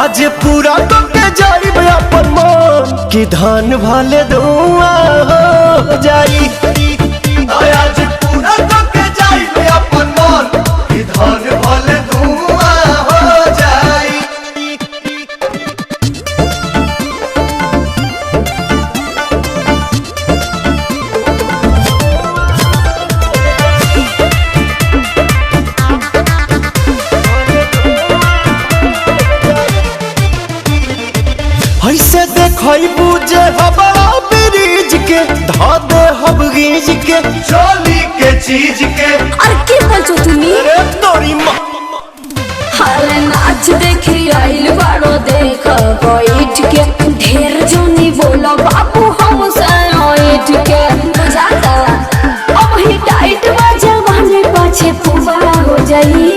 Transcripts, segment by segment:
आज पूरा करके जाइब अपन मन कि धान भले धुआं हो जाई। आज पूरा करके जाइब अपन मन कि धान भले धुआं हो जाई। ऐसे देखबू जे हमारा ब्रिज के धा दे हम गीज के चोली के चीज के। अरे के बोलছো তুমি? अरे तोरी माँ हाले नाच देखी आइल बारो देख बैठ के ढेर जोनी बोला बाबू हम साइट के बुझाता अब ही टाइट जवानी पाछे पुबा हो जाई।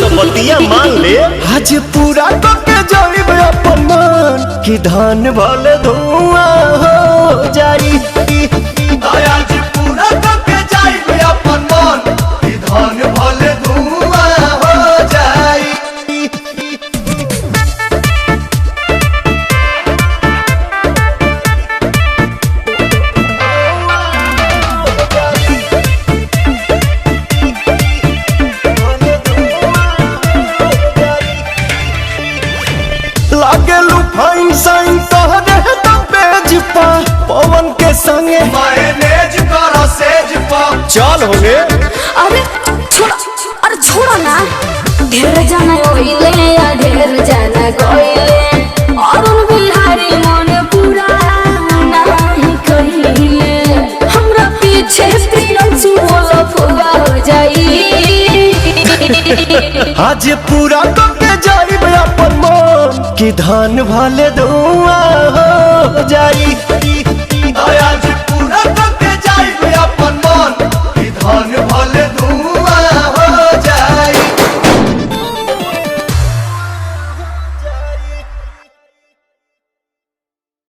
तो बतिया मान ले आज पूरा करके जाइब अपन मन कि धान भले धुआं हो जाई। आज पूरा करके जाइब अपन मन कि धान भले धुआं हो जाई। लागेलू फाइन साइन तोहरे पेज पा पवन के संगे मैनेज करो सेज पा चल होगे। अरे छोड़ा, अरे छोड़ा ना। ढेर जाना ओइले या ढेर जाना कोइले और उन बिहारी मन पूरा नहीं कहिले हमरा पीछे प्रियंसु बोला फुगा हो जाई। आज पूरा करके जाइब अपन मन कि धान भले धुआं हो जाई। आज